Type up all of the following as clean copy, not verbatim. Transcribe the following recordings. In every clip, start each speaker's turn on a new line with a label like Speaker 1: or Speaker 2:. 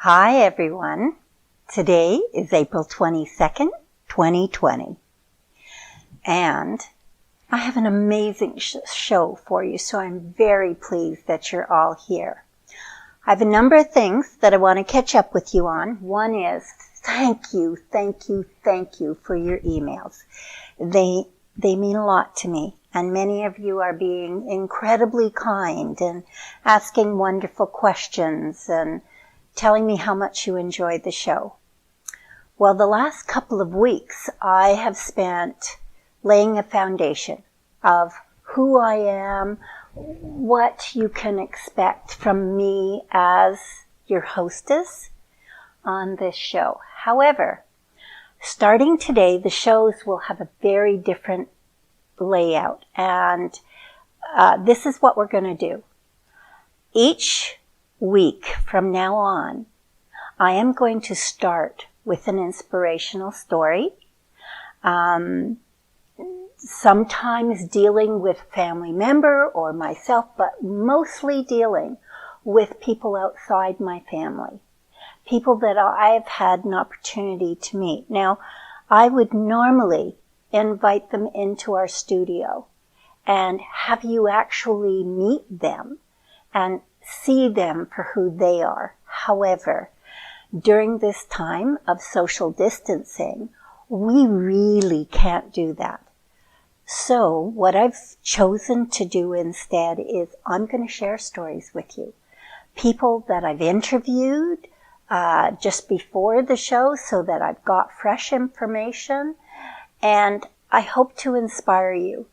Speaker 1: Hi everyone. Today is April 22nd, 2020. And I have an amazing show for you, so I'm very pleased that you're all here. I have a number of things that I want to catch up with you on. One is thank you for your emails. They mean a lot to me, and many of you are being incredibly kind and asking wonderful questions and telling me how much you enjoyed the show. Well, the last couple of weeks I have spent laying a foundation of who I am, what you can expect from me as your hostess on this show. However, starting today, the shows will have a very different layout, and this is what we're going to do. Each week from now on, I am going to start with an inspirational story, sometimes dealing with a family member or myself, but mostly dealing with people outside my family, people that I've had an opportunity to meet. Now, I would normally invite them into our studio and have you actually meet them and see them for who they are. However, during this time of social distancing, we really can't do that. So what I've chosen to do instead is I'm going to share stories with you. People that I've interviewed just before the show so that I've got fresh information, and I hope to inspire you.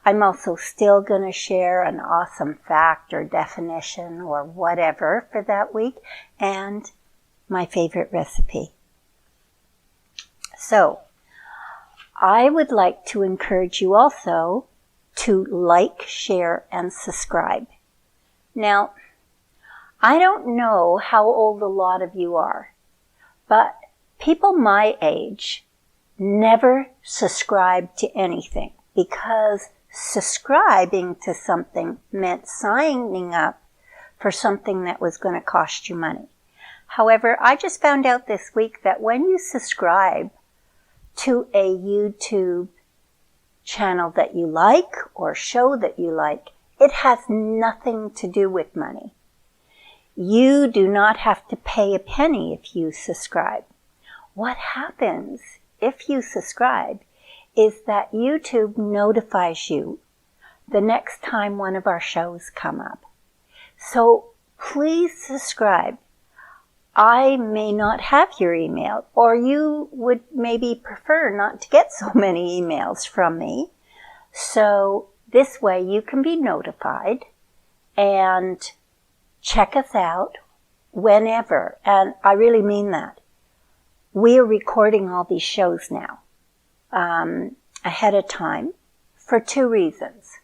Speaker 1: I'm also still going to share an awesome fact or definition or whatever for that week, and my favorite recipe. So, I would like to encourage you also to like, share, and subscribe. Now, I don't know how old a lot of you are, but people my age never subscribe to anything, because subscribing to something meant signing up for something that was going to cost you money. However, I just found out this week that when you subscribe to a YouTube channel that you like or show that you like, it has nothing to do with money. You do not have to pay a penny if you subscribe. What happens if you subscribe is that YouTube notifies you the next time one of our shows come up. So please subscribe. I may not have your email, or you would maybe prefer not to get so many emails from me. So this way you can be notified and check us out whenever. And I really mean that. We are recording all these shows now ahead of time for two reasons.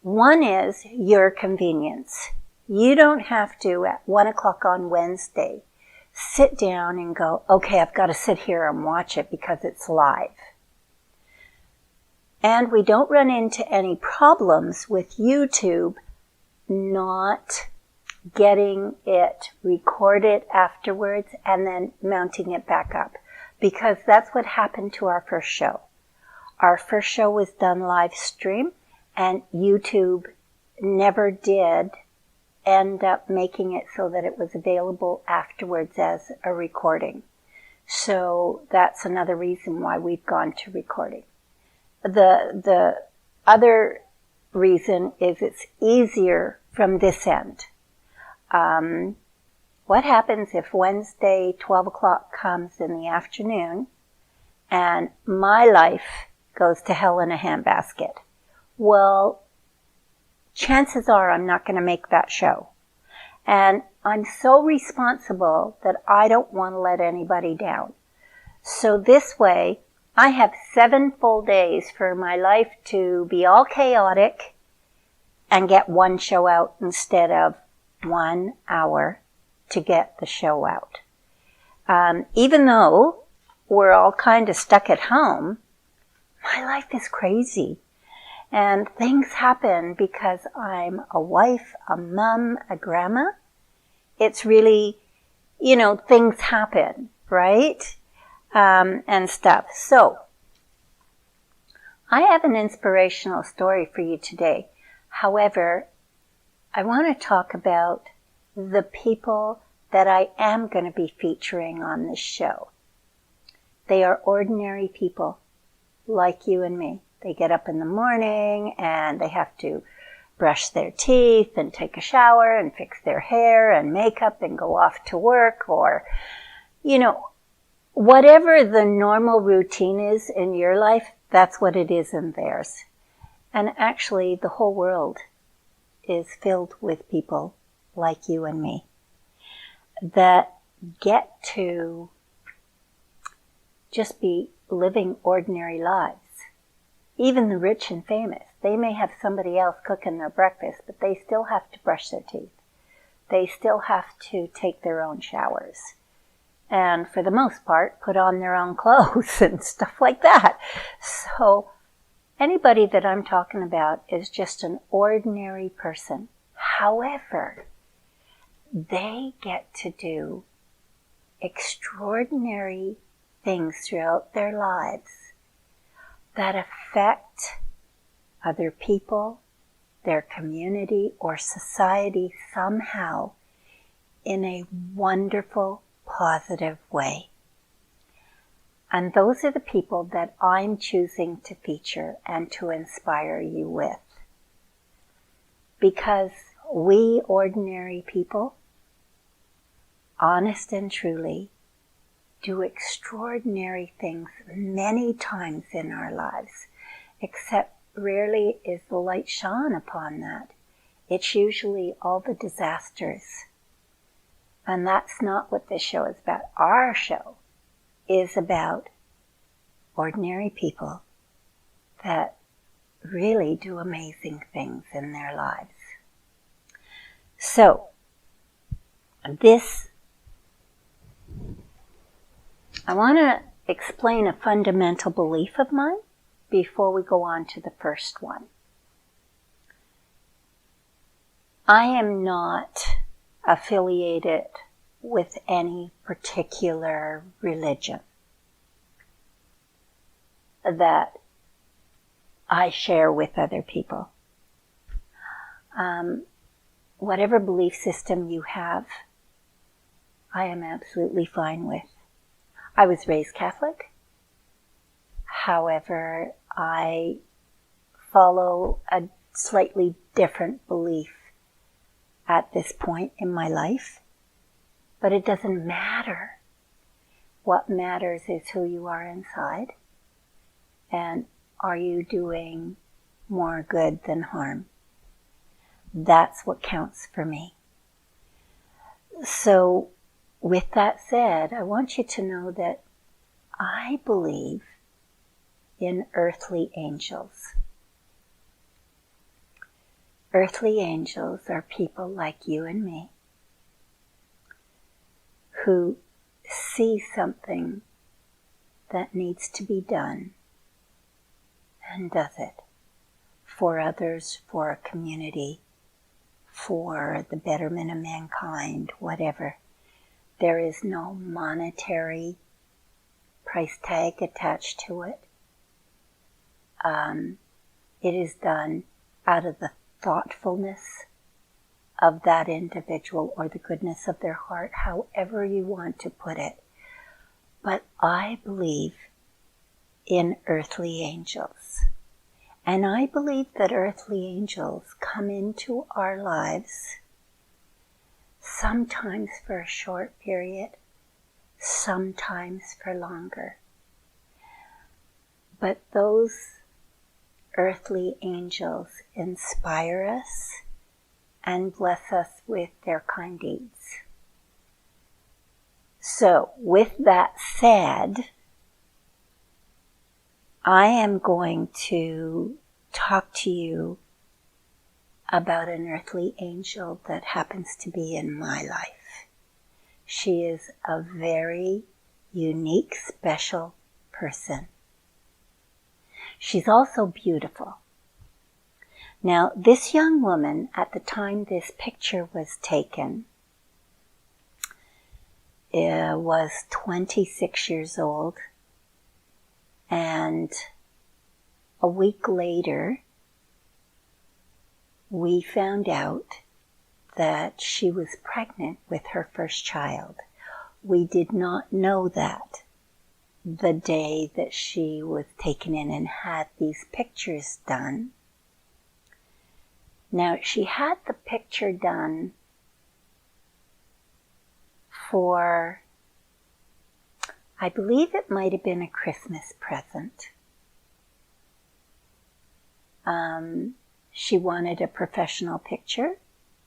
Speaker 1: One is your convenience. You don't have to, at 1 o'clock on Wednesday, sit down and go, okay, I've got to sit here and watch it because it's live. And we don't run into any problems with YouTube not getting it recorded afterwards and then mounting it back up, because that's what happened to our first show. Our first show was done live stream, and YouTube never did end up making it so that it was available afterwards as a recording. So that's another reason why we've gone to recording. The other reason is it's easier from this end. What happens if Wednesday 12 o'clock comes in the afternoon and my life goes to hell in a handbasket? Well, chances are I'm not going to make that show. And I'm so responsible that I don't want to let anybody down. So this way, I have 7 full days for my life to be all chaotic and get one show out instead of 1 hour to get the show out. Even though we're all kind of stuck at home, my life is crazy. And things happen because I'm a wife, a mom, a grandma. It's really things happen, right? And stuff. So, I have an inspirational story for you today. However, I want to talk about the people that I am going to be featuring on this show. They are ordinary people like you and me. They get up in the morning and they have to brush their teeth and take a shower and fix their hair and makeup and go off to work, or, whatever the normal routine is in your life, that's what it is in theirs. And actually, the whole world is filled with people like you and me that get to just be living ordinary lives. Even the rich and famous, they may have somebody else cooking their breakfast, but they still have to brush their teeth. They still have to take their own showers. And for the most part, put on their own clothes and stuff like that. So anybody that I'm talking about is just an ordinary person. However, they get to do extraordinary things throughout their lives that affect other people, their community, or society somehow in a wonderful, positive way. And those are the people that I'm choosing to feature and to inspire you with. Because we ordinary people, honest and truly, do extraordinary things many times in our lives, except rarely is the light shone upon that. It's usually all the disasters. And that's not what this show is about. Our show is about ordinary people that really do amazing things in their lives. So, I want to explain a fundamental belief of mine before we go on to the first one. I am not affiliated with any particular religion that I share with other people. Whatever belief system you have, I am absolutely fine with. I was raised Catholic. However, I follow a slightly different belief at this point in my life. But it doesn't matter. What matters is who you are inside. And are you doing more good than harm? That's what counts for me. So, with that said, I want you to know that I believe in earthly angels. Earthly angels are people like you and me who see something that needs to be done and does it for others, for a community, for the betterment of mankind, whatever. There is no monetary price tag attached to it. It is done out of the thoughtfulness of that individual or the goodness of their heart, however you want to put it. But I believe in earthly angels. And I believe that earthly angels come into our lives sometimes for a short period, sometimes for longer. But those earthly angels inspire us and bless us with their kind deeds. So, with that said, I am going to talk to you about an earthly angel that happens to be in my life. She is a very unique, special person. She's also beautiful. Now, this young woman, at the time this picture was taken, was 26 years old, and a week later, we found out that she was pregnant with her first child. We did not know that the day that she was taken in and had these pictures done. Now, she had the picture done for, I believe it might have been a Christmas present. She wanted a professional picture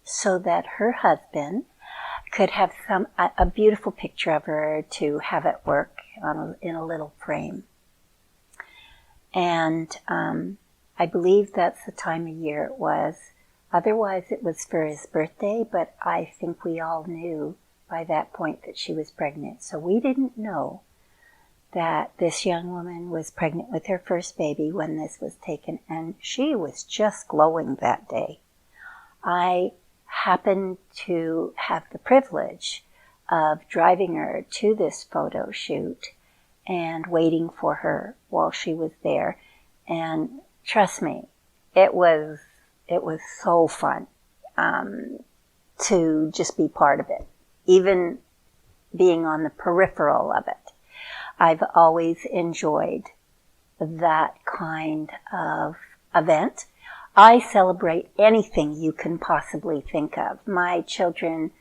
Speaker 1: so that her husband could have a beautiful picture of her to have at work in a little frame. And I believe that's the time of year it was. Otherwise, it was for his birthday, but I think we all knew by that point that she was pregnant. So we didn't know that this young woman was pregnant with her first baby when this was taken, and she was just glowing that day. I happened to have the privilege of driving her to this photo shoot and waiting for her while she was there. And trust me, it was so fun to just be part of it, even being on the peripheral of it. I've always enjoyed that kind of event. I celebrate anything you can possibly think of. My children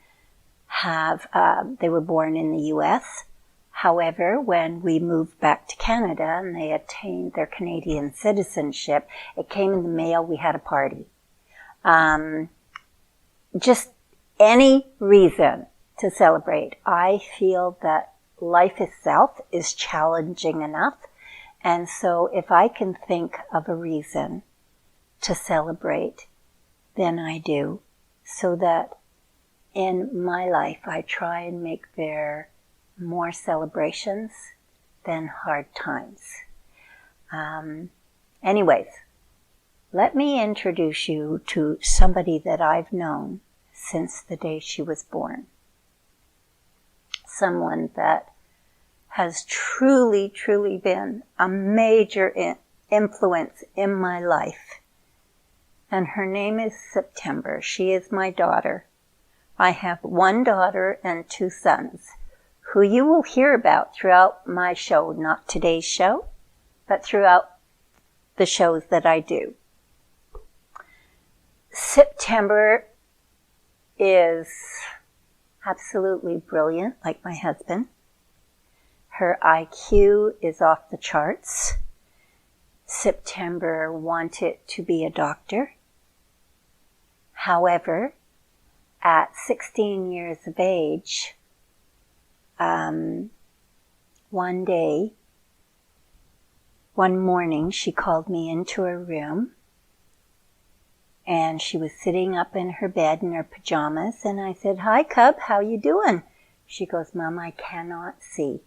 Speaker 1: they were born in the U.S. However, when we moved back to Canada and they attained their Canadian citizenship, it came in the mail, we had a party. Just any reason to celebrate. I feel that life itself is challenging enough, and so if I can think of a reason to celebrate, then I do, so that in my life I try and make there more celebrations than hard times. Anyways, let me introduce you to somebody that I've known since the day she was born. Someone that has truly, truly been a major influence in my life. And her name is September. She is my daughter. I have one daughter and two sons, who you will hear about throughout my show, not today's show, but throughout the shows that I do. September is absolutely brilliant, like my husband. Her IQ is off the charts. September wanted to be a doctor. However, at 16 years of age, one morning, she called me into her room, and she was sitting up in her bed in her pajamas, and I said, "Hi, Cub, how you doing?" She goes, "Mom, I cannot see."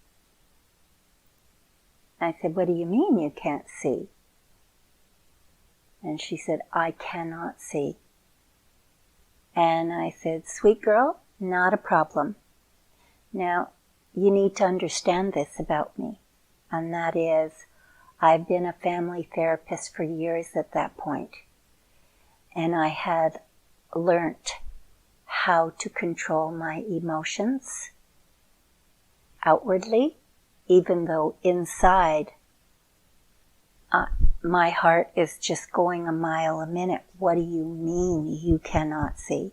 Speaker 1: I said, "What do you mean you can't see?" And she said, "I cannot see." And I said, "Sweet girl, not a problem. Now, you need to understand this about me, and that is, I've been a family therapist for years at that point. And I had learnt how to control my emotions outwardly, even though inside my heart is just going a mile a minute. What do you mean you cannot see?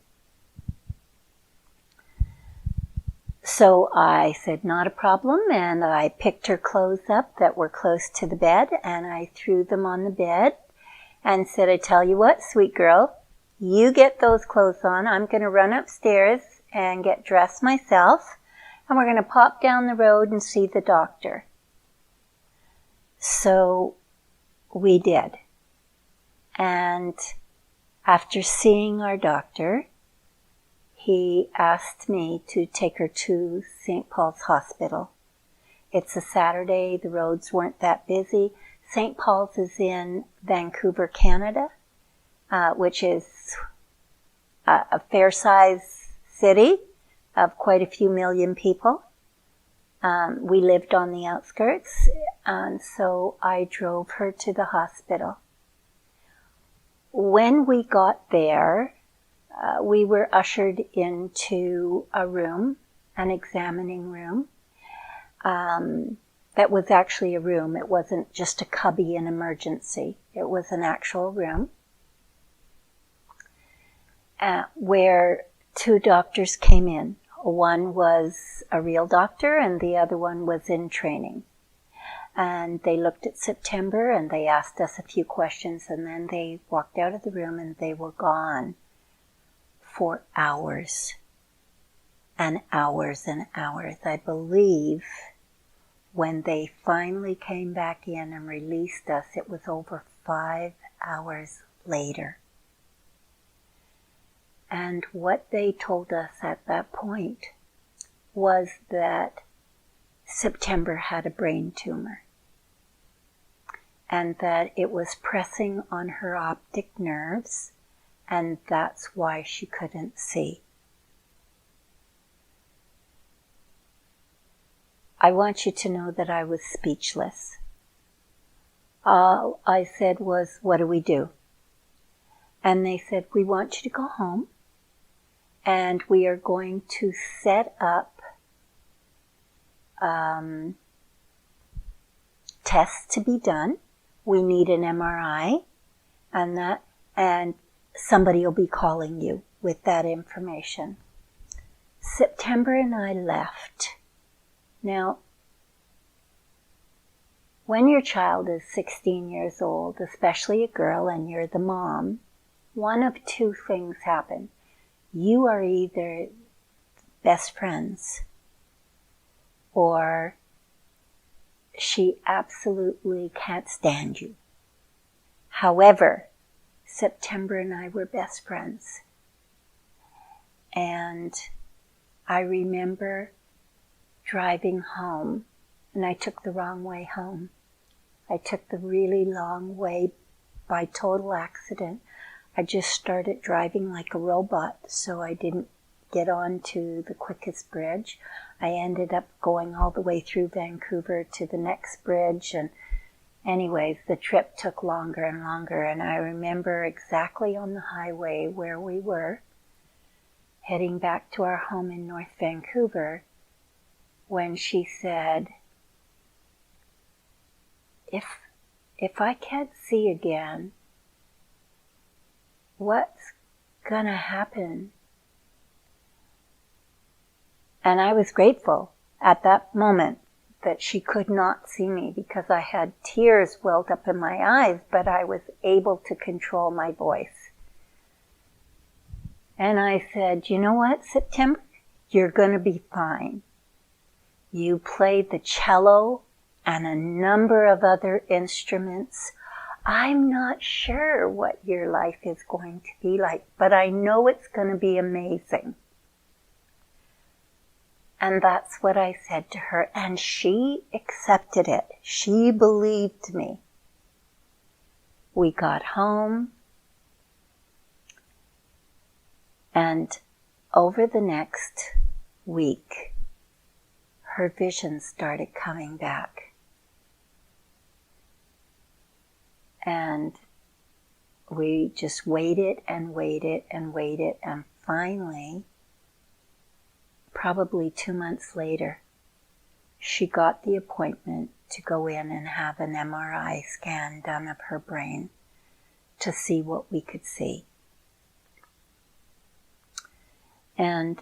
Speaker 1: So I said, not a problem, and I picked her clothes up that were close to the bed, and I threw them on the bed and said, "I tell you what, sweet girl, you get those clothes on. I'm going to run upstairs and get dressed myself, and we're going to pop down the road and see the doctor." So we did. And after seeing our doctor, he asked me to take her to St. Paul's Hospital. It's a Saturday. The roads weren't that busy. St. Paul's is in Vancouver, Canada, which is a fair-sized city of quite a few million people. We lived on the outskirts, and so I drove her to the hospital. When we got there, we were ushered into a room, an examining room. That was actually a room. It wasn't just a cubby in emergency. It was an actual room where two doctors came in. One was a real doctor and the other one was in training. And they looked at September and they asked us a few questions, and then they walked out of the room and they were gone for hours and hours and hours. I believe when they finally came back in and released us, it was over 5 hours later. And what they told us at that point was that September had a brain tumor and that it was pressing on her optic nerves, and that's why she couldn't see. I want you to know that I was speechless. All I said was, "What do we do?" And they said, "We want you to go home and we are going to set up tests to be done. We need an MRI and somebody will be calling you with that information." September and I left. Now, when your child is 16 years old, especially a girl, and you're the mom, one of two things happen. You are either best friends or she absolutely can't stand you. However, September and I were best friends. And I remember driving home, and I took the wrong way home. I took the really long way by total accident. I just started driving like a robot, so I didn't get onto the quickest bridge. I ended up going all the way through Vancouver to the next bridge, and anyways, the trip took longer and longer, and I remember exactly on the highway where we were, heading back to our home in North Vancouver, when she said, if I can't see again, what's gonna happen? And I was grateful at that moment that she could not see me, because I had tears welled up in my eyes, but I was able to control my voice. And I said, "You know what, September? You're gonna be fine. You played the cello and a number of other instruments. I'm not sure what your life is going to be like, but I know it's going to be amazing." And that's what I said to her, and she accepted it. She believed me. We got home, and over the next week, her vision started coming back. And we just waited and waited and waited, and finally, probably 2 months later, she got the appointment to go in and have an MRI scan done of her brain to see what we could see. And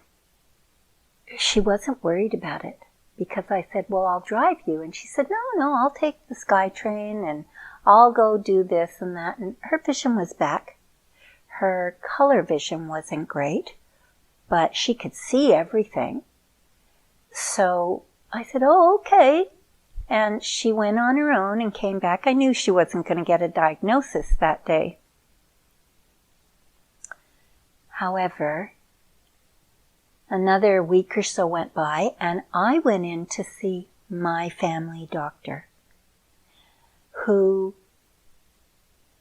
Speaker 1: she wasn't worried about it, because I said, "Well, I'll drive you." And she said, No, I'll take the SkyTrain and I'll go do this and that. And her vision was back. Her color vision wasn't great, but she could see everything. So I said, "Oh, okay." And she went on her own and came back. I knew she wasn't going to get a diagnosis that day. However, another week or so went by, and I went in to see my family doctor, who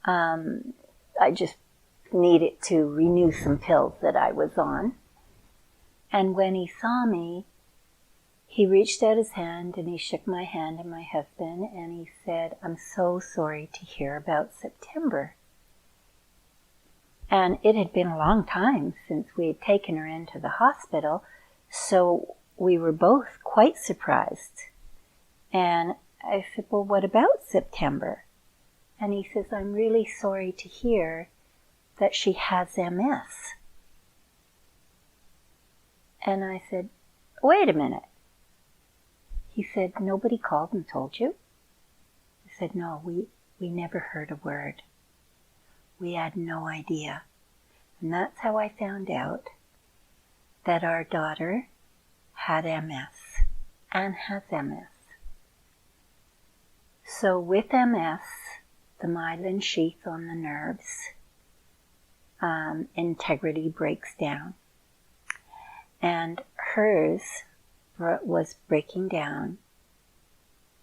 Speaker 1: I just needed to renew some pills that I was on. And when he saw me, he reached out his hand and he shook my hand and my husband, and he said, "I'm so sorry to hear about September." And it had been a long time since we had taken her into the hospital, so we were both quite surprised. And I said, "Well, what about September?" And he says, "I'm really sorry to hear that she has MS." And I said, "Wait a minute." He said, "Nobody called and told you?" I said, "No, we never heard a word. We had no idea." And that's how I found out that our daughter had MS and has MS. So with MS, the myelin sheath on the nerves, integrity breaks down. And hers was breaking down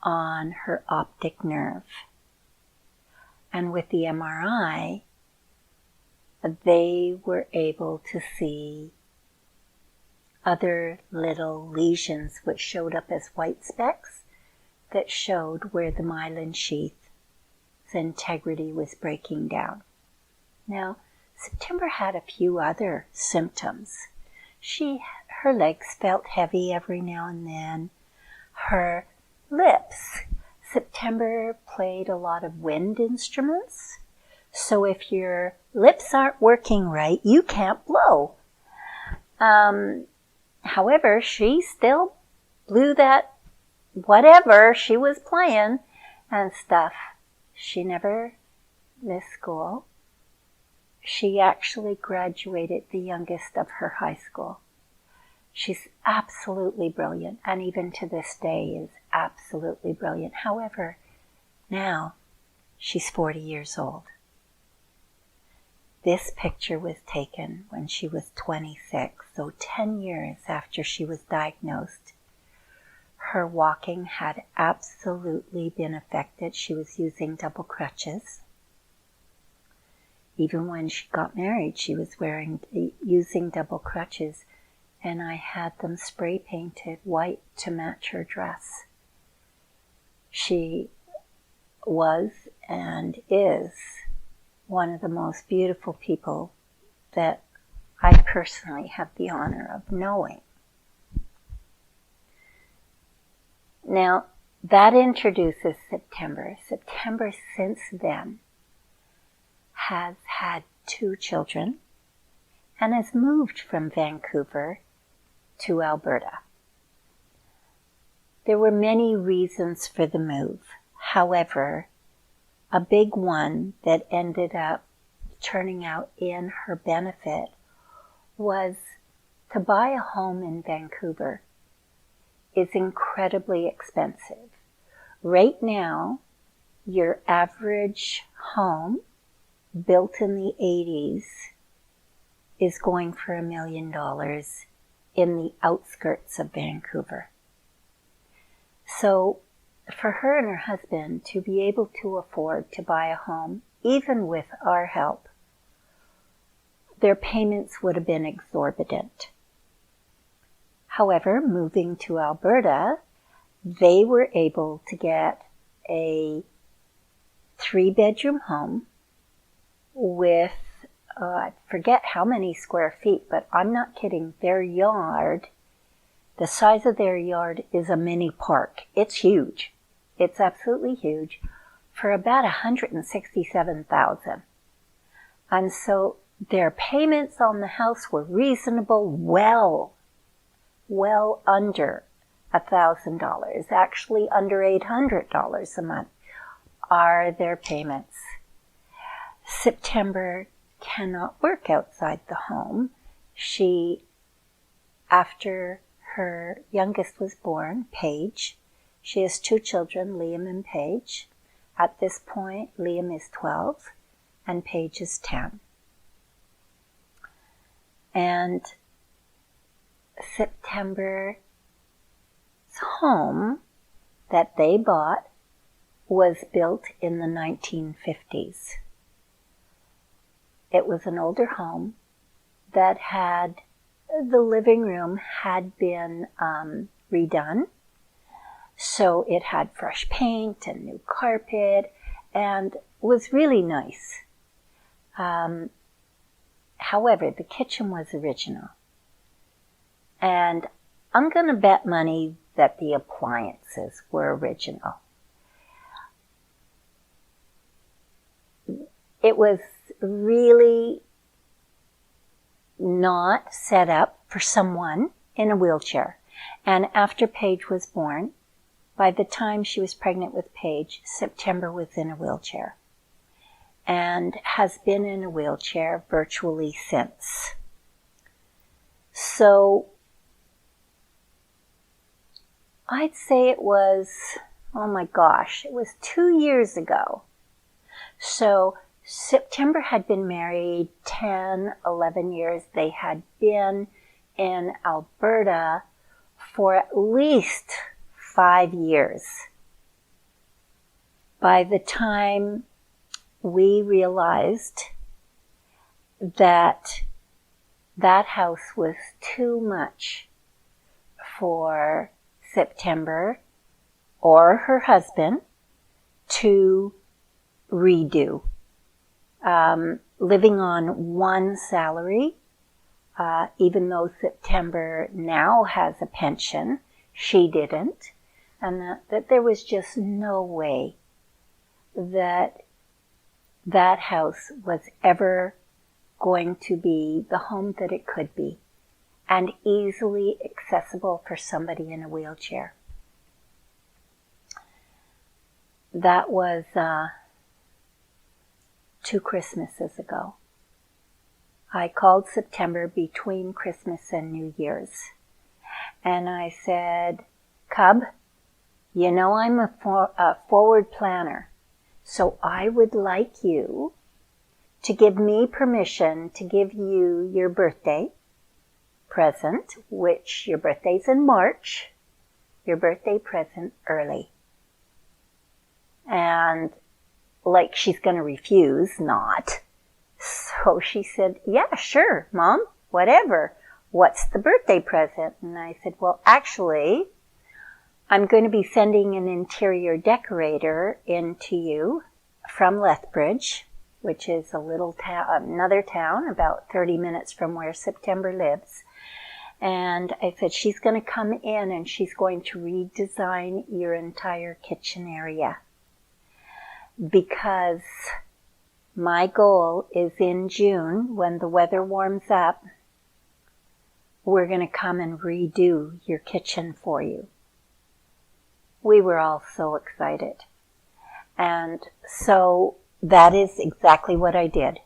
Speaker 1: on her optic nerve. And with the MRI, they were able to see other little lesions which showed up as white specks that showed where the myelin sheath's integrity was breaking down. Now, September had a few other symptoms. Her legs felt heavy every now and then. Her lips. September played a lot of wind instruments. So if your lips aren't working right, you can't blow. However, she still blew that whatever she was playing and stuff. She never missed school. She actually graduated the youngest of her high school. She's absolutely brilliant, and even to this day is absolutely brilliant. However, now she's 40 years old. This picture was taken when she was 26, so 10 years after she was diagnosed. Her walking had absolutely been affected. She was using double crutches. Even when she got married, she was using double crutches, and I had them spray painted white to match her dress. She was and is one of the most beautiful people that I personally have the honor of knowing. Now, that introduces September. September since then has had 2 children and has moved from Vancouver to Alberta. There were many reasons for the move. However, a big one that ended up turning out in her benefit was to buy a home in Vancouver is incredibly expensive. Right now, your average home built in the 80s is going for $1 million in the outskirts of Vancouver. So for her and her husband to be able to afford to buy a home, even with our help, their payments would have been exorbitant. However, moving to Alberta, they were able to get a 3-bedroom home with, I forget how many square feet, but I'm not kidding, their yard, the size of their yard is a mini park. It's huge. It's absolutely huge, for about $167,000. And so their payments on the house were reasonable, well under $1,000, actually under $800 a month are their payments. September cannot work outside the home. After her youngest was born, Paige, she has 2 children, Liam and Paige. At this point, Liam is 12 and Paige is 10. And September's home that they bought was built in the 1950s. It was an older home that the living room had been redone. So it had fresh paint and new carpet and was really nice. However, the kitchen was original. And I'm going to bet money that the appliances were original. It was really not set up for someone in a wheelchair. And after Paige was born, by the time she was pregnant with Paige, September was in a wheelchair and has been in a wheelchair virtually since. So I'd say it was, oh my gosh, it was 2 years ago. So September had been married 10, 11 years. They had been in Alberta for at least 5 years. By the time we realized that that house was too much for September or her husband to redo. Living on one salary, even though September now has a pension, she didn't, and that there was just no way that that house was ever going to be the home that it could be and easily accessible for somebody in a wheelchair. That was 2 Christmases ago. I called September between Christmas and New Year's. And I said, Cub, you know I'm a forward planner, so I would like you to give me permission to give you your birthday present, which your birthday's in March, your birthday present early. And like she's going to refuse not. So she said, yeah, sure, Mom, whatever. What's the birthday present? And I said, well, actually, I'm going to be sending an interior decorator in to you from Lethbridge, which is a little town, another town about 30 minutes from where September lives. And I said, she's going to come in and she's going to redesign your entire kitchen area. Because my goal is in June, when the weather warms up, we're going to come and redo your kitchen for you. We were all so excited. And so that is exactly what I did.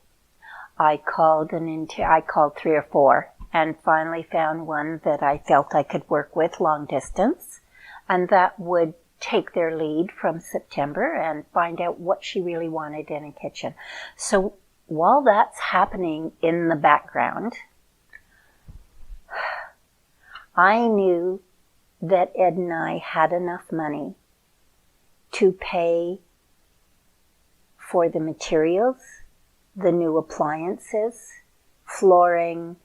Speaker 1: I called 3 or 4 and finally found one that I felt I could work with long distance, and that would take their lead from September and find out what she really wanted in a kitchen. So while that's happening in the background, I knew that Ed and I had enough money to pay for the materials, the new appliances, flooring,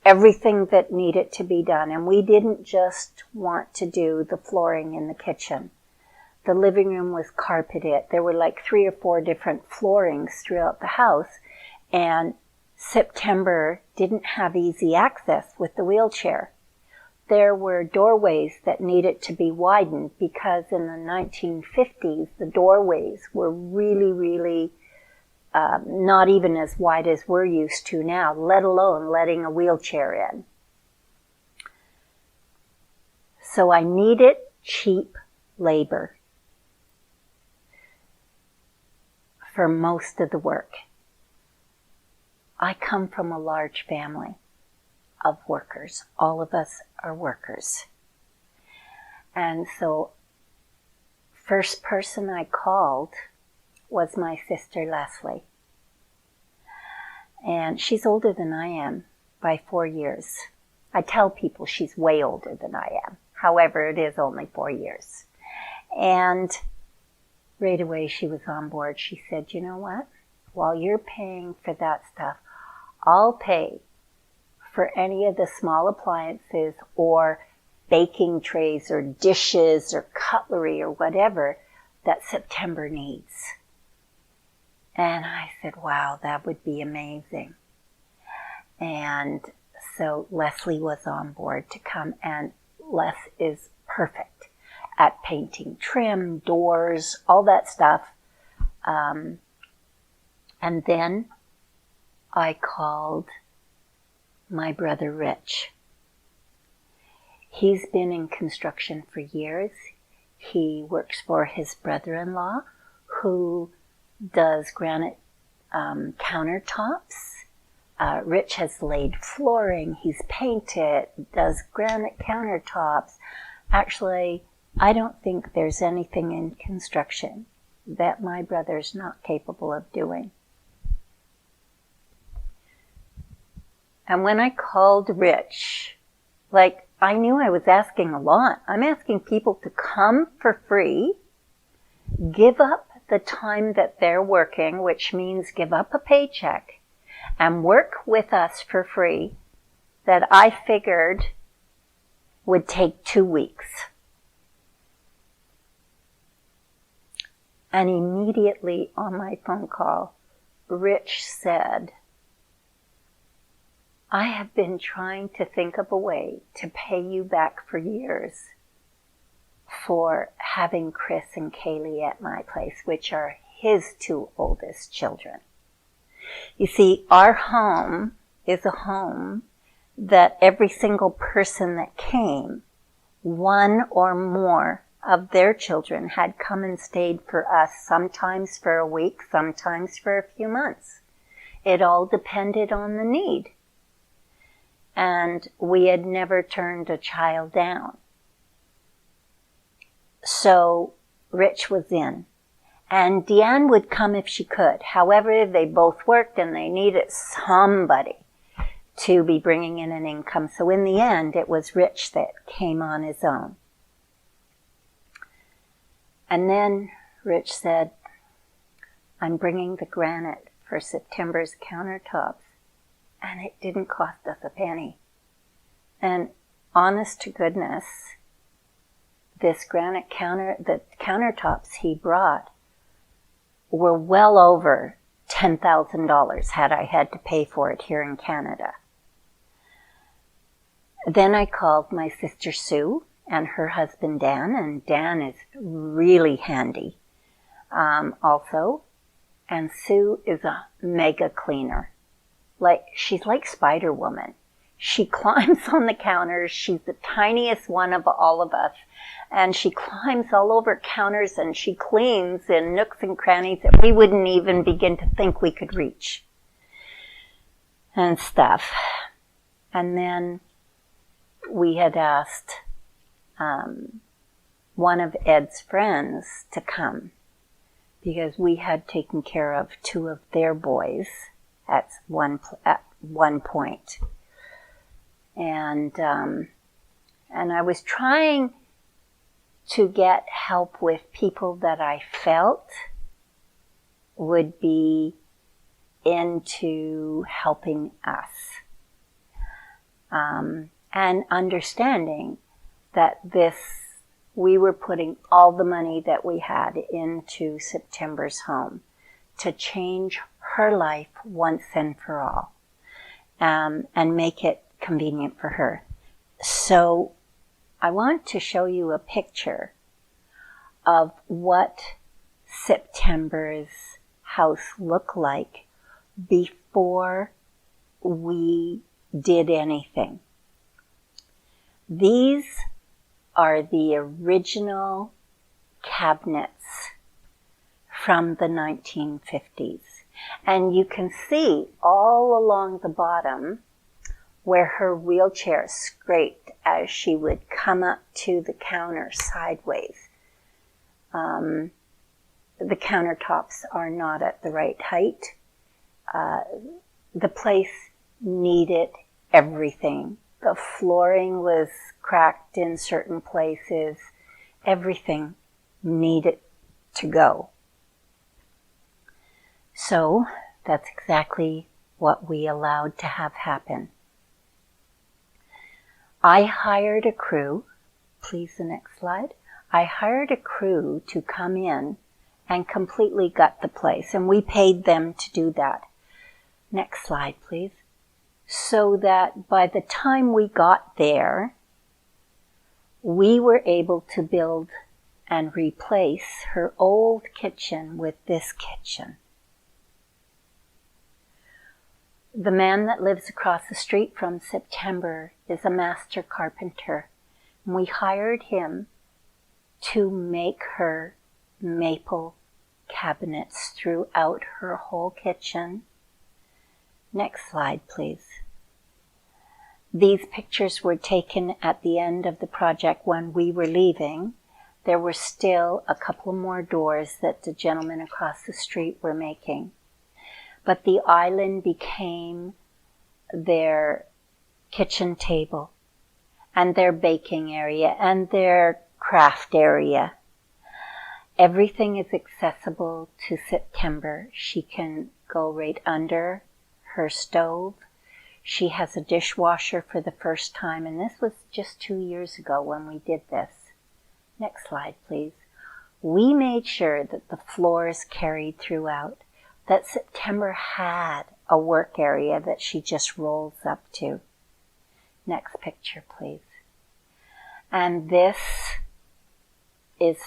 Speaker 1: everything that needed to be done. And we didn't just want to do the flooring in the kitchen. The living room was carpeted. There were like 3 or 4 different floorings throughout the house. And September didn't have easy access with the wheelchair. There were doorways that needed to be widened because in the 1950s, the doorways were really, really not even as wide as we're used to now, let alone letting a wheelchair in. So I needed cheap labor for most of the work. I come from a large family of workers. All of us are workers. And so first person I called was my sister Leslie. And she's older than I am by 4 years. I tell people she's way older than I am. However, it is only 4 years. And right away she was on board. She said, you know what? While you're paying for that stuff, I'll pay for any of the small appliances or baking trays or dishes or cutlery or whatever that September needs. And I said, wow, that would be amazing. And so Leslie was on board to come, and Les is perfect at painting trim, doors, all that stuff. And then I called my brother Rich. He's been in construction for years. He works for his brother-in-law, who does granite countertops. Rich has laid flooring, he's painted, does granite countertops. Actually, I don't think there's anything in construction that my brother's not capable of doing. And when I called Rich, I knew I was asking a lot. I'm asking people to come for free, give up the time that they're working, which means give up a paycheck, and work with us for free, that I figured would take 2 weeks. And immediately on my phone call, Rich said, I have been trying to think of a way to pay you back for years for having Chris and Kaylee at my place, which are his 2 oldest children. You see, our home is a home that every single person that came, one or more of their children had come and stayed for us, sometimes for a week, sometimes for a few months. It all depended on the need. And we had never turned a child down. So Rich was in. And Deanne would come if she could. However, they both worked and they needed somebody to be bringing in an income. So in the end, it was Rich that came on his own. And then Rich said, I'm bringing the granite for September's countertops. And it didn't cost us a penny. And honest to goodness, this granite the countertops he brought were well over $10,000 had I had to pay for it here in Canada. Then I called my sister Sue and her husband Dan, and Dan is really handy also. And Sue is a mega cleaner. She's like Spider-Woman. She climbs on the counters. She's the tiniest one of all of us. And she climbs all over counters and she cleans in nooks and crannies that we wouldn't even begin to think we could reach. And stuff. And then we had asked one of Ed's friends to come because we had taken care of 2 of their boys at one point. And I was trying to get help with people that I felt would be into helping us. And understanding that we were putting all the money that we had into September's home to change her life once and for all, and make it convenient for her. So I want to show you a picture of what September's house looked like before we did anything. These are the original cabinets from the 1950s. And you can see all along the bottom where her wheelchair scraped as she would come up to the counter sideways. The countertops are not at the right height. The place needed everything. The flooring was cracked in certain places. Everything needed to go. So that's exactly what we allowed to have happen. I hired a crew please, the next slide. I hired a crew to come in and completely gut the place, and we paid them to do that. Next slide, please. So that by the time we got there, we were able to build and replace her old kitchen with this kitchen. The man that lives across the street from September is a master carpenter. We hired him to make her maple cabinets throughout her whole kitchen. Next slide, please. These pictures were taken at the end of the project when we were leaving. There were still a couple more doors that the gentlemen across the street were making. But the island became their kitchen table and their baking area and their craft area. Everything is accessible to September. She can go right under her stove. She has a dishwasher for the first time, and this was just 2 years ago when we did this. Next slide, please. We made sure that the floors carried throughout, that September had a work area that she just rolls up to. Next picture, please. And this is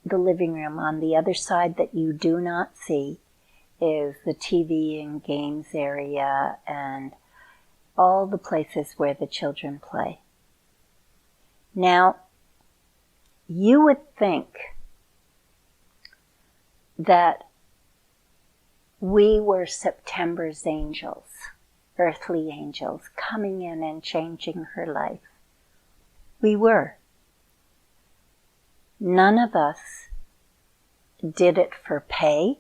Speaker 1: the living room. On the other side that you do not see is the TV and games area and all the places where the children play. Now, you would think that we were September's angels, earthly angels, coming in and changing her life. We were. None of us did it for pay.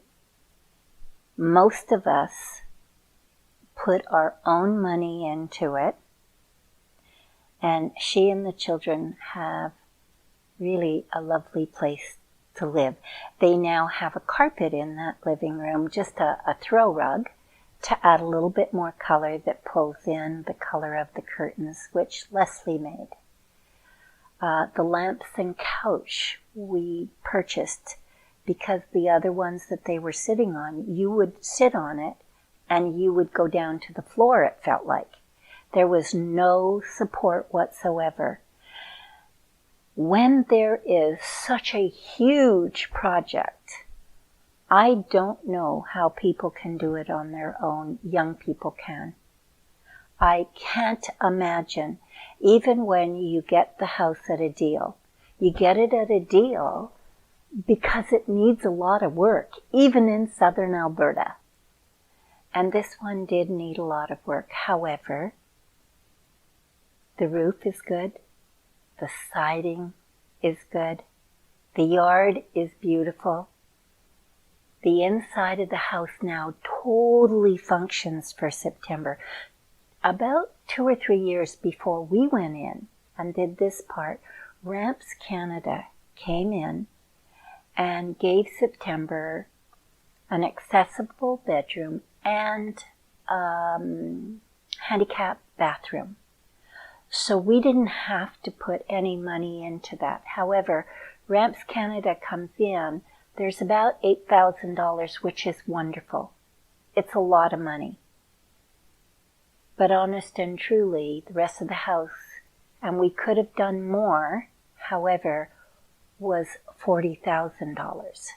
Speaker 1: Most of us put our own money into it, and she and the children have really a lovely place to live. They now have a carpet in that living room, just a throw rug, to add a little bit more color that pulls in the color of the curtains, which Leslie made. The lamps and couch we purchased because the other ones that they were sitting on, you would sit on it and you would go down to the floor, it felt like. There was no support whatsoever. When there is such a huge project, I don't know how people can do it on their own. Young people can. I can't imagine, even when you get the house at a deal. You get it at a deal because it needs a lot of work, even in southern Alberta. And this one did need a lot of work. However, the roof is good. The siding is good. The yard is beautiful. The inside of the house now totally functions for September. About 2 or 3 years before we went in and did this part, Ramps Canada came in and gave September an accessible bedroom and handicap bathroom. So we didn't have to put any money into that. However, Ramps Canada comes in, there's about $8,000, which is wonderful. It's a lot of money. But honest and truly, the rest of the house, and we could have done more, however, was $40,000.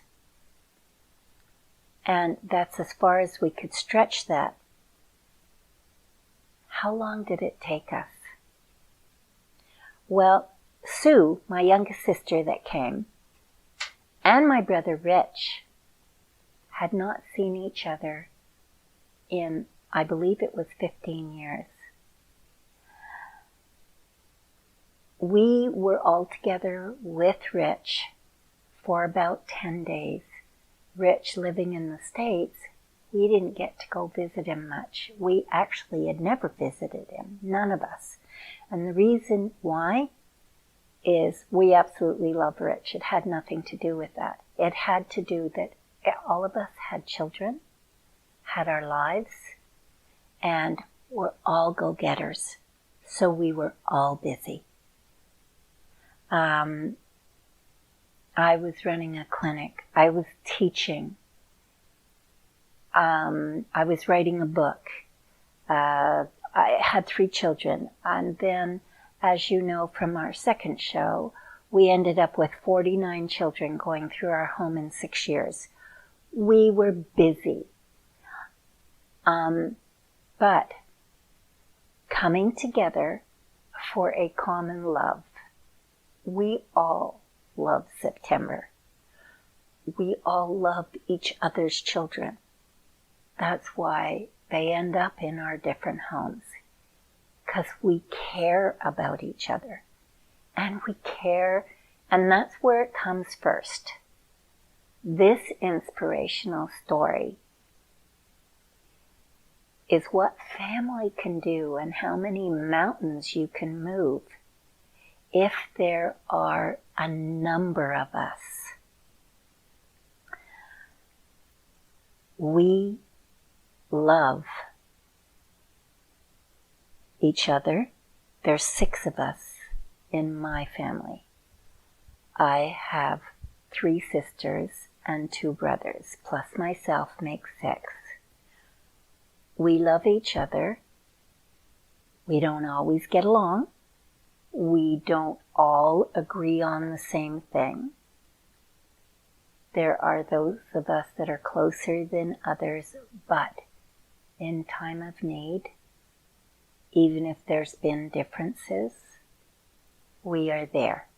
Speaker 1: And that's as far as we could stretch that. How long did it take us? Well, Sue, my youngest sister that came, and my brother Rich had not seen each other in, I believe it was 15 years. We were all together with Rich for about 10 days. Rich living in the States, we didn't get to go visit him much. We actually had never visited him, none of us. And the reason why is we absolutely love Rich. It had nothing to do with that. It had to do that all of us had children, had our lives, and were all go-getters. So we were all busy. I was running a clinic. I was teaching. I was writing a book. I had 3 children. And then, as you know from our second show, we ended up with 49 children going through our home in 6 years. We were busy. But coming together for a common love. We all love September. We all love each other's children. That's why they end up in our different homes. Because we care about each other. And we care, and that's where it comes first. This inspirational story is what family can do and how many mountains you can move if there are a number of us. We love each other. There's 6 of us in my family. I have 3 sisters and 2 brothers, plus myself makes 6. We love each other. We don't always get along. We don't all agree on the same thing. There are those of us that are closer than others, but in time of need, even if there's been differences, we are there.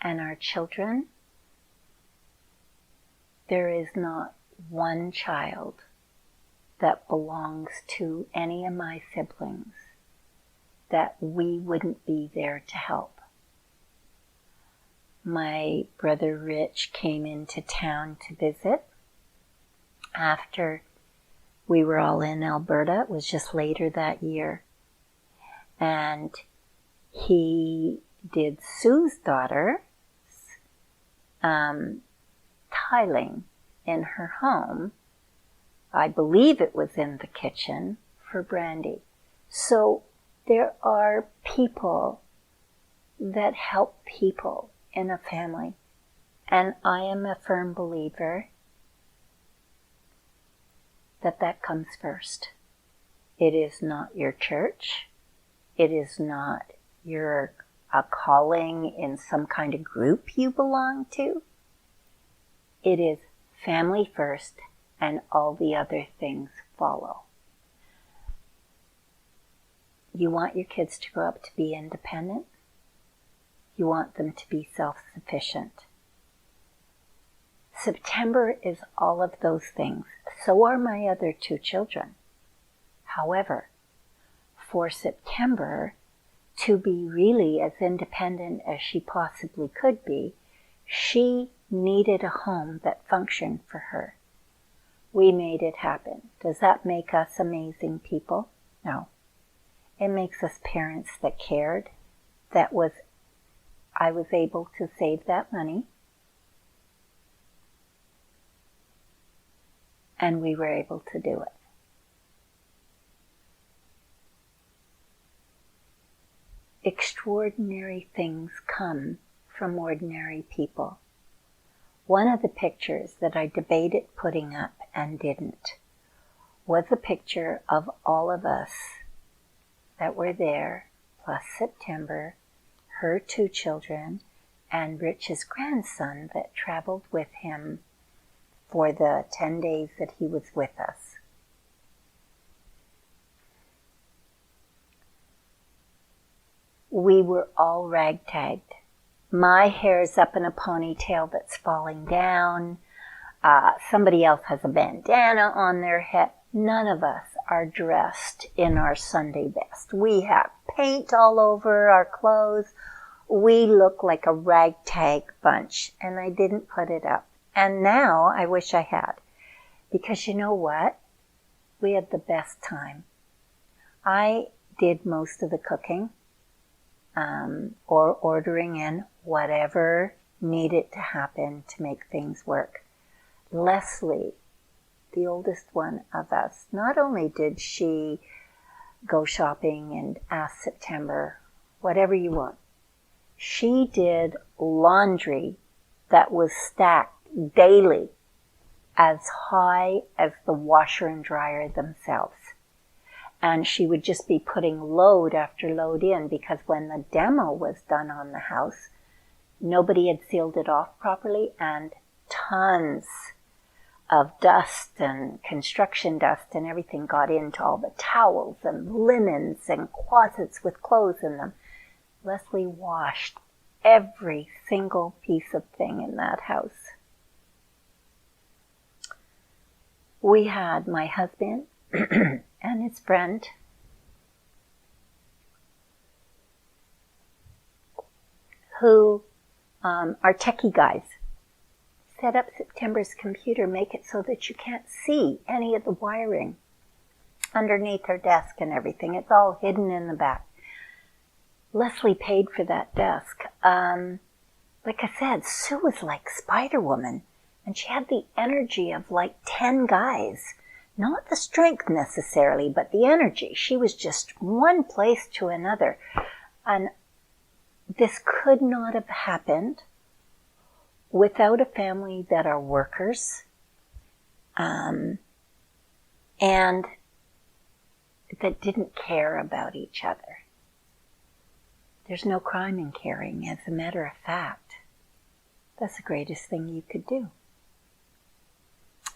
Speaker 1: And our children, there is not one child that belongs to any of my siblings that we wouldn't be there to help. My brother Rich came into town to visit after we were all in Alberta. It was just later that year. And he did Sue's daughter tiling in her home. I believe it was in the kitchen for Brandy. So there are people that help people in a family. And I am a firm believer that that comes first. It is not your church. It is not your calling in some kind of group you belong to. It is family first, and all the other things follow. You want your kids to grow up to be independent. You want them to be self-sufficient. September is all of those things. So are my other 2 children. However, for September to be really as independent as she possibly could be, she needed a home that functioned for her. We made it happen. Does that make us amazing people? No. It makes us parents that cared, I was able to save that money, and we were able to do it. Extraordinary things come from ordinary people. One of the pictures that I debated putting up and didn't was a picture of all of us that were there, plus September, her 2 children, and Rich's grandson that traveled with him for the 10 days that he was with us. We were all ragtagged. My hair's up in a ponytail that's falling down. Somebody else has a bandana on their head. None of us are dressed in our Sunday best. We have paint all over our clothes. We look like a ragtag bunch, and I didn't put it up. And now I wish I had, because you know what? We had the best time. I did most of the cooking, or ordering in whatever needed to happen to make things work. Leslie, the oldest one of us, not only did she go shopping and ask September, whatever you want, She did laundry that was stacked daily as high as the washer and dryer themselves. And she would just be putting load after load in, because when the demo was done on the house, nobody had sealed it off properly, and tons of dust and construction dust and everything got into all the towels and linens and closets with clothes in them. Leslie washed every single piece of thing in that house. We had my husband and his friend who are techie guys. Set up September's computer, make it so that you can't see any of the wiring underneath her desk and everything. It's all hidden in the back. Leslie paid for that desk. Like I said, Sue was like Spider-Woman, and she had the energy of like 10 guys. Not the strength necessarily, but the energy. She was just one place to another. And this could not have happened without a family that are workers, and that didn't care about each other. There's no crime in caring, as a matter of fact. That's the greatest thing you could do.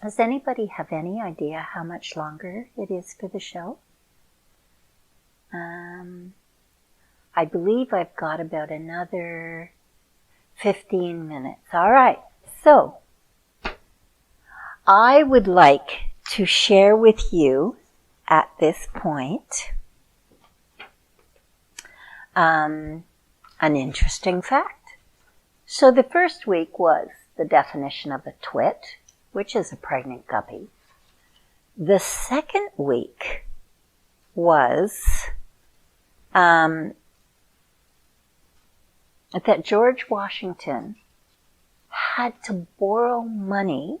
Speaker 1: Does anybody have any idea how much longer it is for the show? I believe I've got about another 15 minutes. All right. So, I would like to share with you at this point an interesting fact. So the first week was the definition of a twit, which is a pregnant guppy. The second week was that George Washington had to borrow money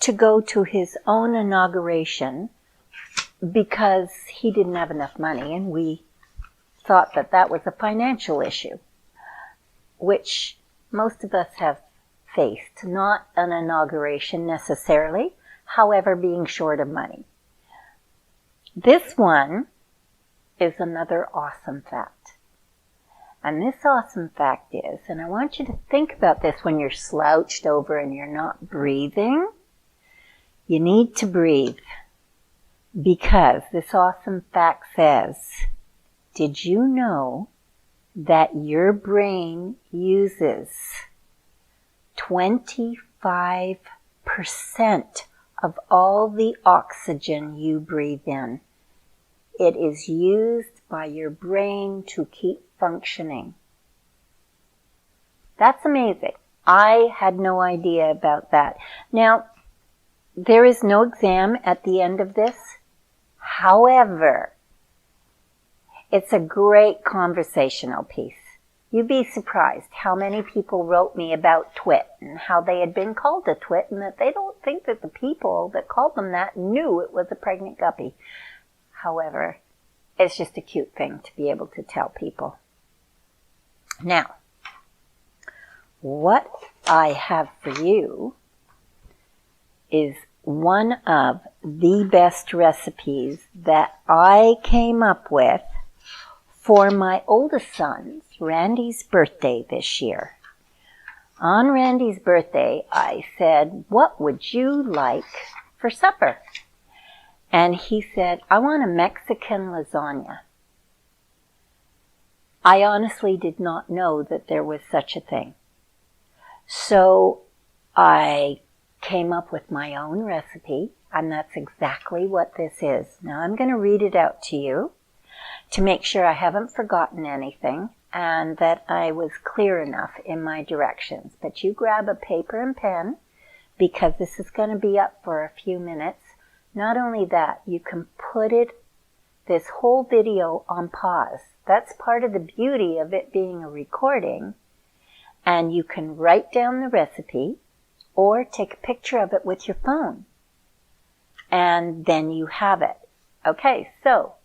Speaker 1: to go to his own inauguration because he didn't have enough money, and we thought that that was a financial issue, which most of us have faced, not an inauguration necessarily, however, being short of money. This one is another awesome fact. And this awesome fact is, and I want you to think about this when you're slouched over and you're not breathing, you need to breathe, because this awesome fact says, did you know that your brain uses 25% of all the oxygen you breathe in? It is used by your brain to keep functioning. That's amazing. I had no idea about that. Now, there is no exam at the end of this. However, it's a great conversational piece. You'd be surprised how many people wrote me about twit and how they had been called a twit, and that they don't think that the people that called them that knew it was a pregnant guppy. However, it's just a cute thing to be able to tell people. Now, what I have for you is one of the best recipes that I came up with for my oldest son's, Randy's, birthday this year. On Randy's birthday, I said, what would you like for supper? And he said, I want a Mexican lasagna. I honestly did not know that there was such a thing. So I came up with my own recipe, and that's exactly what this is. Now I'm going to read it out to you to make sure I haven't forgotten anything and that I was clear enough in my directions. But you grab a paper and pen, because this is going to be up for a few minutes. Not only that, you can put this whole video on pause. That's part of the beauty of it being a recording. And you can write down the recipe or take a picture of it with your phone. And then you have it. Okay, so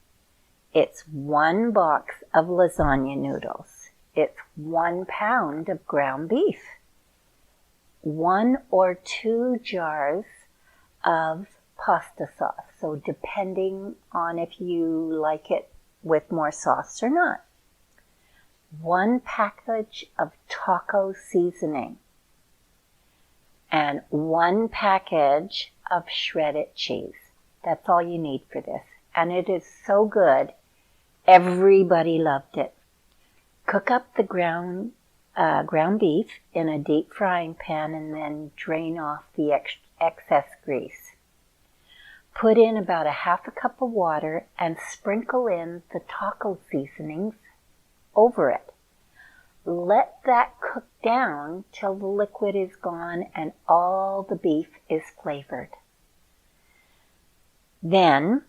Speaker 1: it's 1 box of lasagna noodles. it's 1 pound of ground beef, 1 or 2 jars of pasta sauce. So depending on if you like it with more sauce or not. 1 package of taco seasoning. And 1 package of shredded cheese. That's all you need for this. And it is so good. Everybody loved it. Cook up the ground beef in a deep frying pan and then drain off the excess grease. Put in about a half a cup of water and sprinkle in the taco seasonings over it. Let that cook down till the liquid is gone and all the beef is flavored. Then,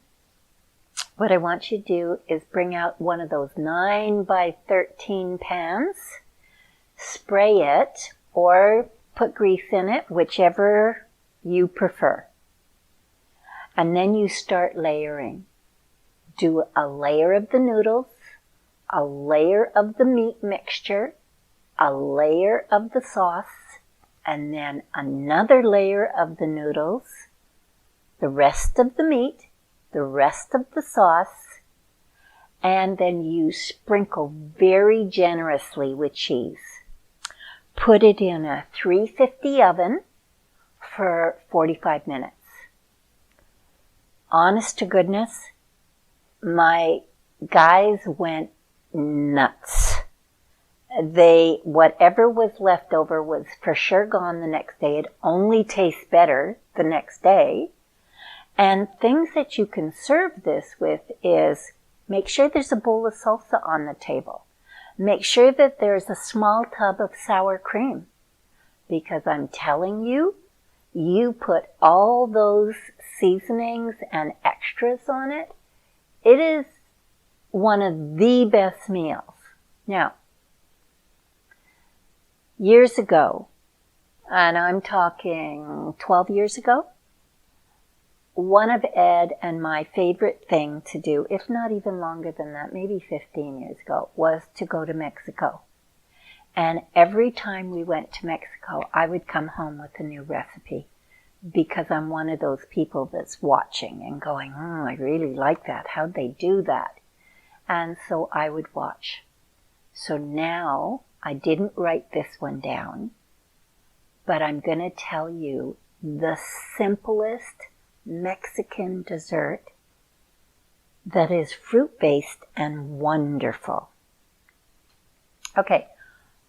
Speaker 1: what I want you to do is bring out one of those 9 by 13 pans, spray it, or put grease in it, whichever you prefer. And then you start layering. Do a layer of the noodles, a layer of the meat mixture, a layer of the sauce, and then another layer of the noodles, the rest of the meat, the rest of the sauce, and then you sprinkle very generously with cheese. Put it in a 350 oven for 45 minutes. Honest to goodness, my guys went nuts. Whatever was left over was for sure gone the next day. It only tastes better the next day. And things that you can serve this with is make sure there's a bowl of salsa on the table. Make sure that there's a small tub of sour cream. Because I'm telling you, you put all those seasonings and extras on it, it is one of the best meals. Now, years ago, and I'm talking 12 years ago, one of Ed and my favorite thing to do, if not even longer than that, maybe 15 years ago, was to go to Mexico. And every time we went to Mexico, I would come home with a new recipe because I'm one of those people that's watching and going, I really like that. How'd they do that? And so I would watch. So now I didn't write this one down, but I'm going to tell you the simplest Mexican dessert that is fruit-based and wonderful. Okay,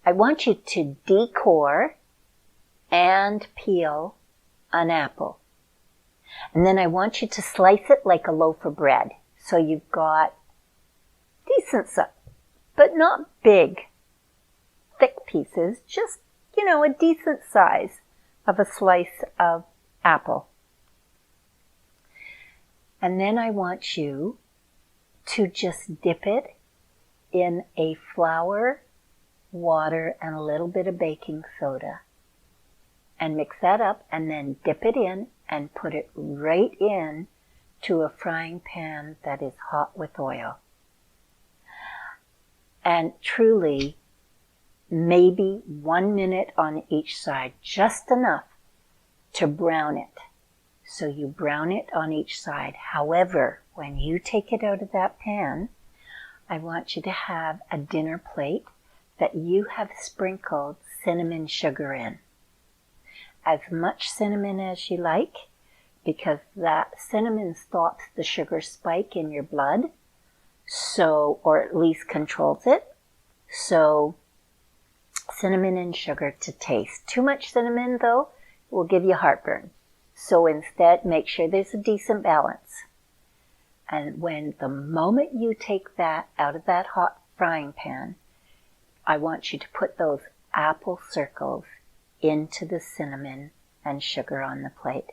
Speaker 1: I want you to decore and peel an apple. And then I want you to slice it like a loaf of bread. So you've got decent size, but not big, thick pieces, just, a decent size of a slice of apple. And then I want you to just dip it in a flour, water, and a little bit of baking soda. And mix that up and then dip it in and put it right in to a frying pan that is hot with oil. And truly, maybe 1 minute on each side, just enough to brown it. So you brown it on each side. However, when you take it out of that pan, I want you to have a dinner plate that you have sprinkled cinnamon sugar in. As much cinnamon as you like, because that cinnamon stops the sugar spike in your blood, or at least controls it. So, cinnamon and sugar to taste. Too much cinnamon, though, will give you heartburn. So instead, make sure there's a decent balance. And the moment you take that out of that hot frying pan, I want you to put those apple circles into the cinnamon and sugar on the plate,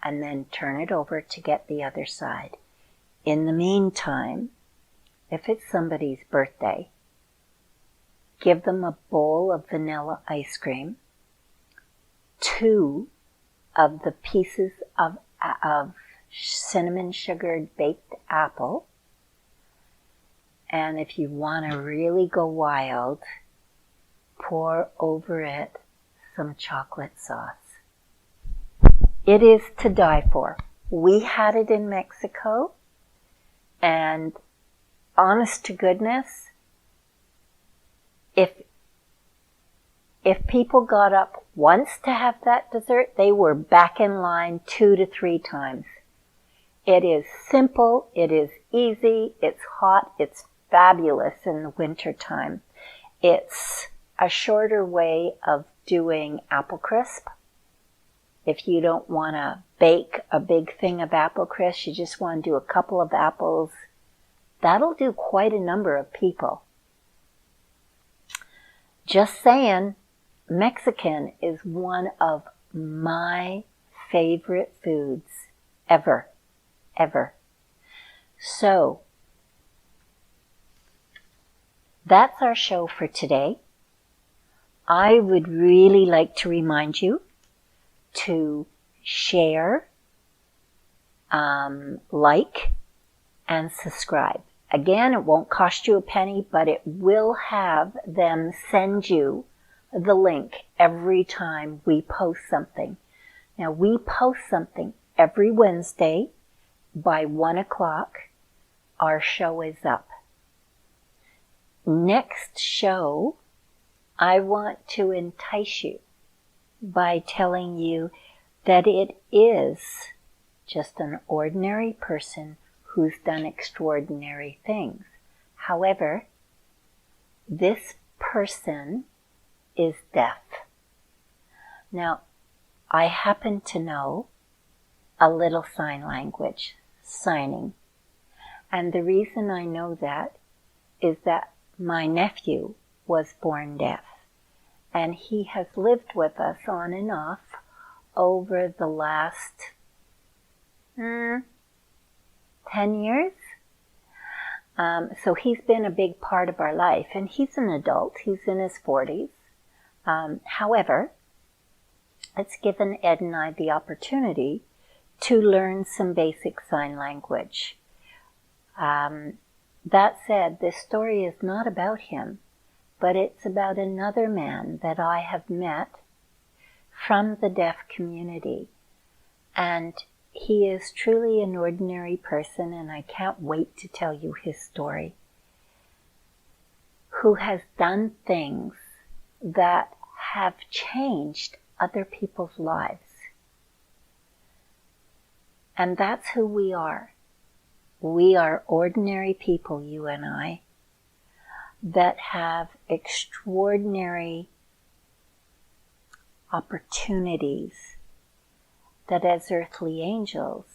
Speaker 1: and then turn it over to get the other side. In the meantime, if it's somebody's birthday, give them a bowl of vanilla ice cream, 2 of the pieces of cinnamon sugared baked apple, And if you want to really go wild, pour over it some chocolate sauce. It is to die for. We had it in Mexico, and honest to goodness, if people got up once to have that dessert, they were back in line 2 to 3 times. It is simple, it is easy, it's hot, it's fabulous in the winter time. It's a shorter way of doing apple crisp. If you don't want to bake a big thing of apple crisp, you just want to do a couple of apples, that'll do quite a number of people. Just saying, Mexican is one of my favorite foods ever. So, that's our show for today. I would really like to remind you to share, like, and subscribe. Again, it won't cost you a penny, but it will have them send you the link every time we post something. Now, we post something every Wednesday by 1 o'clock. Our show is up. Next show, I want to entice you by telling you that it is just an ordinary person who's done extraordinary things. However, this person is deaf. Now, I happen to know a little sign language, signing. And the reason I know that is that my nephew was born deaf. And he has lived with us on and off over the last 10 years. So he's been a big part of our life. And he's an adult. He's in his 40s. However, it's given Ed and I the opportunity to learn some basic sign language. That said, this story is not about him, but it's about another man that I have met from the deaf community. And he is truly an ordinary person, and I can't wait to tell you his story, who has done things that have changed other people's lives. And that's who we are. We are ordinary people, you and I, that have extraordinary opportunities that as earthly angels,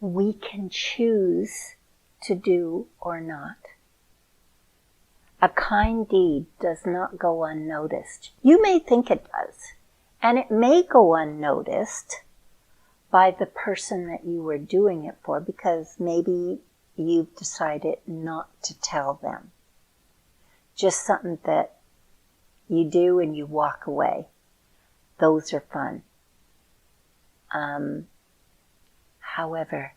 Speaker 1: we can choose to do or not. A kind deed does not go unnoticed. You may think it does, and it may go unnoticed by the person that you were doing it for, because maybe you've decided not to tell them. Just something that you do and you walk away. Those are fun. However,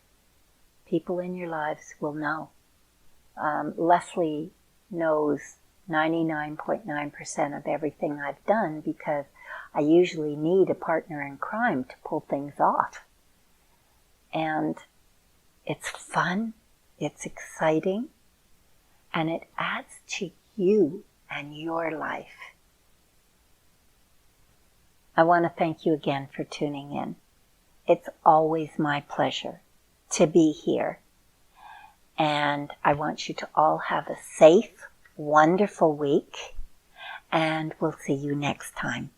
Speaker 1: people in your lives will know. Leslie knows 99.9% of everything I've done because I usually need a partner in crime to pull things off. And it's fun, it's exciting, and it adds to you and your life. I want to thank you again for tuning in. It's always my pleasure to be here. And I want you to all have a safe, wonderful week, and we'll see you next time.